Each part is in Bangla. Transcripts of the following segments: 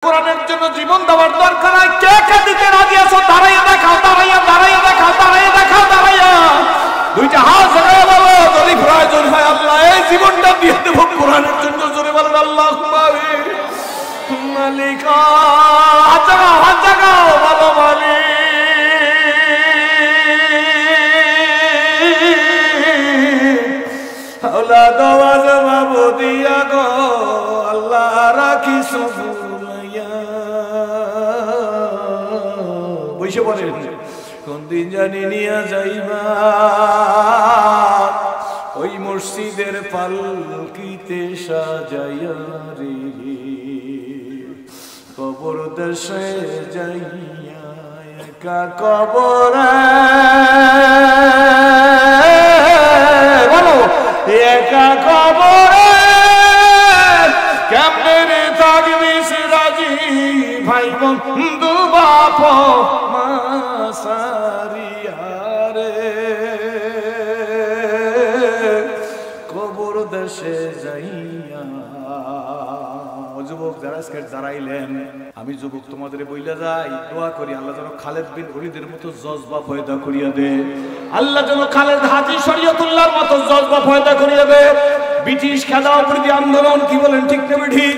কোরআনের জন্য জীবন দেওয়ার দরকার নাই। কে কে দিতে রাজি আছো? দাঁড়াইয়া দেখাও, দাঁড়াইয়া দাঁড়াইয়া দেখাও, দাঁড়াইয়া দেখাও, দাঁড়াইয়া দুইটা হাত জোরে বলো, যদি প্রয়োজন হয় আল্লাহ এই জীবনটা দিয়ে দেব কোরআনের জন্য। জোরে বলেন আল্লাহুম্মা আমিন। মালিক হাত জাগাও, হাত জাগাও, বলো মালিক। আওলাদ আওয়াজ মাবুদিয়া গো আল্লাহ রাখি সুবুলাইয়া। বইসে বলে কোন দিন জানি নিয়া যাইবা ওই মসজিদের পালকিতে সাজাইয়া রে, কবর দেশে যাইয়া একা কবরে বলো একা কবরে কেমনে থাকবি রাজি ভাই বন্ধু বাপ মা সারিয়া রে, কবর দেশে যাইয়া। যুবক যারা আজকে দাঁড়াইলেন, আমি যুবক তোমাদের বইলা যাই, দোয়া করি আল্লাহ যেন খালেদ বিন ওলিদের মতো জজবা পয়দা করিয়া দে। আল্লাহ যেন খালেদ হাজী শরীয়তুল্লাহর মতো জজবা পয়দা করিয়া দে। ব্রিটিশ খেদা বিরোধী আন্দোলন কি বলেন ঠিক না ঠিক?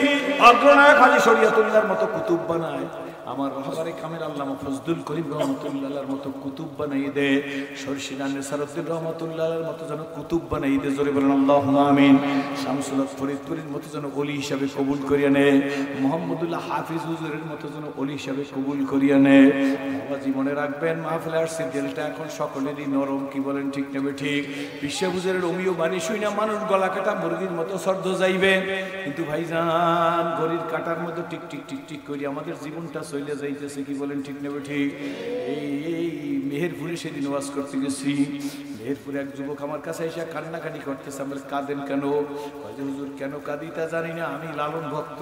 অগ্রনায়ক হাজী শরীয়তুল্লাহর মতো কুতুব বানায়। আমার রহবারে কামেল আল্লামা ফজলুল করিম রহমাতুল্লাহর মতো কুতুব বানাই দে। শর্ষিনা নেসারউদ্দিন রহমাতুল্লাহর মতো যেন কুতুব বানাই দে। জোরে বলেন আল্লাহুম্মা আমিন। শামসুল হক ফরিদপুরের মতো যেন ওলি হিসাবে কবুল করিয়া নে। মোহাম্মদুল্লাহ হাফিজ হুজুরের মতো যেন ওলি হিসাবে কবুল করিয়া নে। বাবা জীবনে রাখবেন মাহফিলে আসছে দিলটা এখন সকলেরই নরম, কি বলেন ঠিক না ঠিক? বিশ্ব হুজুরের অমিও বাণী শুইনা মানুষ গলা কাটা মুরগির মতো শব্দ যাইবে, কিন্তু ভাইজান ঘড়ির কাটার মতো টিক টিক টিক টিক করি আমাদের জীবনটা চলে যাইতেছে, কি বলেন ঠিক না ঠিক? এই মেহেরপুরে সেদিন ওয়াজ করতে গেছি, মেহেরপুরে এক যুবক আমার কাছে এসে কান্নাকাটি করতেছে। আমি বলি কাঁদেন কেন? হুজুর কেন কাঁদি তা জানি না, আমি লালন ভক্ত।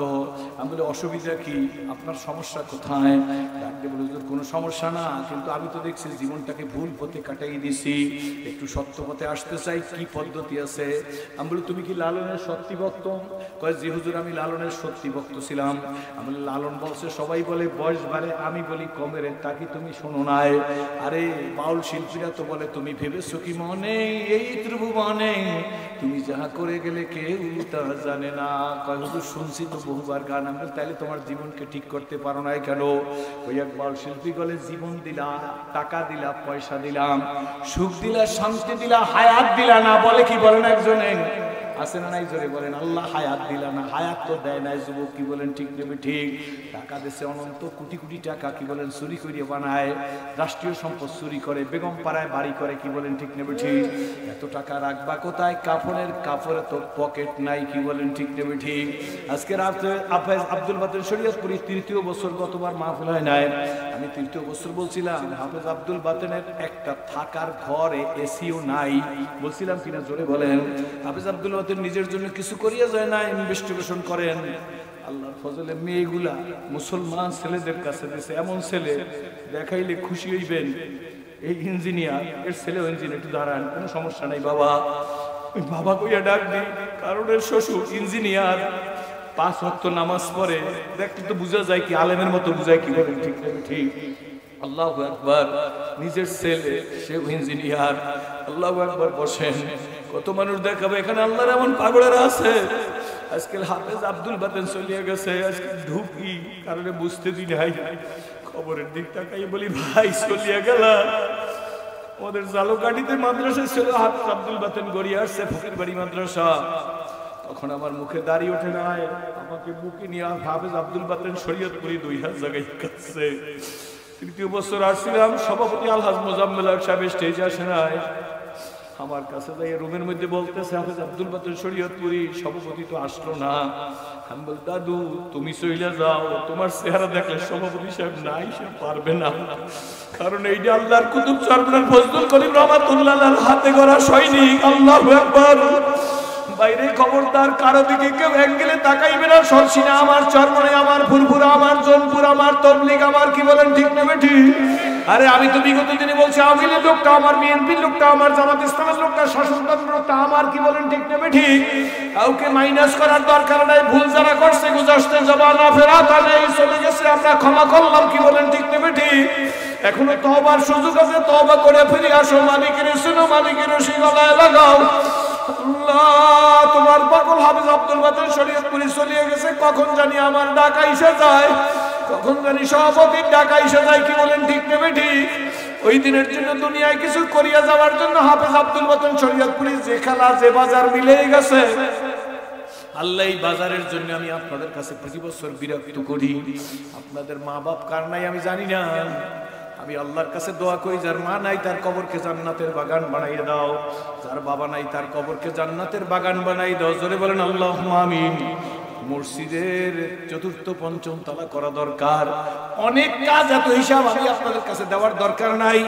আমি বলি অসুবিধা কি, আপনার সমস্যা কোথায়? ডাকতে বলে হুজুর কোনো সমস্যা না, কিন্তু আমি তো দেখছি জীবনটাকে ভুল পথে কাটাই দিছি, একটু সত্য পথে আসতে চাই, কি পদ্ধতি আছে? আমি বলি তুমি কি লালনের সত্যি ভক্ত? কয় জি হুজুর আমি লালনের সত্যি ভক্ত ছিলাম। আমি বলি লালন বলছে সবাই বলে বয়স বাড়ে, আমি বলি কমে রে, তা কি তুমি শোনো নাই? আরে বাউল শিল্পীরা তো বলে তুমি ভেবেছো কি মনে এই ত্রিভুবনে তুমি যাহা করে গেলে কেউ তা জানে না। কয় হুজুর শুনছি তো বহুবার গান। আমি তাইলে তোমার জীবনকে ঠিক করতে পারো নাই কেন? ওই এক বাউল শিল্পী বলে জীবন দিলা, টাকা দিলা, পয়সা দিলাম, সুখ দিলা, শান্তি দিলা, হায়াত দিলা না। বলে কি বলেন একজনে আছে না নাই? জোরে বলেন আল্লাহ হায়াত দিলা না। হায়াত তো দেয় নাই যুবক, কি বলেন ঠিক নেবে ঠিক? টাকা দেশে অনন্ত কোটি কোটি টাকা কি বলেন চুরি করিয়ে বানায়, রাষ্ট্রীয় সম্পদ চুরি করে, বেগম পাড়ায় বাড়ি করে, কি বলেন ঠিক নেবে ঠিক? এত টাকা রাখবা কোথায়? কাপড়ে তো পকেট নাই, কি বলেন ঠিক নেবে ঠিক? আজকে রাতে হাফেজ আব্দুল বাতেন শরীয়তপুরি তৃতীয় বছর, গতবার মাহফিল হয় নাই, আমি তৃতীয় বছর বলছিলাম হাফেজ আব্দুল বাতেনের একটা থাকার ঘরে এসিও নাই, বলছিলাম কিনা? জোরে বলেন। হাফেজ আব্দুল বাতেন নিজের জন্য কিছু করিয়া যায় না, ইনভেস্টিগেশন করেন। আল্লাহর ফজলে মেয়েগুলা মুসলমান ছেলেদের কাছে দিয়েছে, এমন ছেলে দেখাইলে খুশি হইবেন। এই ইঞ্জিনিয়ার, এর ছেলেও ইঞ্জিনিয়ার, একটু দাঁড়ান, কোনো সমস্যা নাই বাবা। বাবা কইয়া ডাক দিই, কারণ এর শ্বশুর ইঞ্জিনিয়ার, 5 ওয়াক্ত নামাজ পড়ে, দেখতে তো বোঝা যায় কি আলেমের মতো বুঝায়, কি বলেন ঠিক ঠিক? আল্লাহু আকবার। নিজের ছেলে সেও ইঞ্জিনিয়ার। আল্লাহু আকবার। বসেন, কত মানুষ দেখাবে এখানে আল্লাহর এমন পাগলেরা আছে। আজকে হাফেজ আব্দুল বাতেন চলিয়ে গেছে, আজকে ঢুকি কারণে বুঝতে দিই নাই, খবরের দিক তাকাই বলি ভাই চলিয়ে গেল। আমাদের জালুকাঠিতে মাদ্রাসা ছিল, হাফেজ আব্দুল বাতেন গড়িয়ে আসছে ফকির বাড়ি মাদ্রাসা। তখন আমার মুখে দাঁড়িয়ে ওঠে নাই, আমাকে বুকে নিয়ে হাফেজ আব্দুল বাতেন শরীয়তপুরি 2 হাত জায়গায় কাছে। তৃতীয় বছর আসছিলাম, সভাপতি আলহাজ মোজাম্মেল হক সাহেব স্টেজে আসে নাই, আমার কাছে যাই রুমের মধ্যে বলতেছে হাফেজ আব্দুল বাতেন শরীয়তপুরি সভাপতি তো আসলো না। আমি বল দাদু তুমি চইলা যাও, তোমার চেহারা দেখলে সভাপতি সাহেব নাই, সে পারবে না, কারণ এই যে আল্লাহর কুতুব চরমনার ফজলুল করিম রহমাতুল্লাহর হাতে গড়া সৈনিক। আল্লাহু আকবার। বাইরে খবরদার কারো দিকে কেউ অ্যাঙ্গেলে তাকাইবে না। সরসিনা আমার, চরমনে আমার, ফুরফুরা আমার, জোনপুর আমার, তবলিগ আমার, কি বলেন ঠিক না ঠিক? আরে আমি তো বিগত দিনে বলছি আওয়ামী লীগ লোকটা আমার, বিএনপির লোকটা আমার, জামাত ইসলামের লোকটা, শাসনতন্ত্র লোকটা আমার, কি বলেন ঠিক না ঠিক? কাউকে মাইনাস করার দরকার নাই। ভুল যারা করছে গুজারতে জবানা ফেরাতা নেই, চলে গেছে আমরা ক্ষমা করলাম, কি বলেন ঠিক না ঠিক? এখনো তওবার সুযোগ আছে, তওবা করে ফিরে আসো, মালিকের শুনো, মালিকের রশি গলায় লাগাও। আল্লাহ তোমার পাগল হাফেজ আব্দুল বাতেন শরীয়তপুরি চলে গেছে, কখন জানি আমার ডাকা এসে যায়, কখন জানি সভাপতির ডাকা এসে যায়, কি বলেন ঠিক নেবে ঠিক? ওই দিনের জন্য দুনিয়ায় কিছু করিয়া যাওয়ার জন্য হাফেজ আব্দুল বাতেন শরীয়তপুরি যে খেলা যে বাজার মিলেই গেছে। আল্লাহ এই বাজারের জন্য আমি আপনাদের কাছে প্রতি বছর বিরক্ত করি। আপনাদের মা বাপ কার নাই আমি জানি না, আমি আল্লাহর কাছে দোয়া করি যার মা নাই তার কবরকে জান্নাতের বাগান বানাইয়ে দাও, যার বাবা নাই তার কবরকে জান্নাতের বাগান বানাই দাও। জোরে বলেন আল্লাহুম্মা আমিন। মসজিদের চতুর্থ পঞ্চম তলা করা দরকার, অনেক কাজ, এত হিসাব আমি আপনাদের কাছে দেওয়ার দরকার নাই।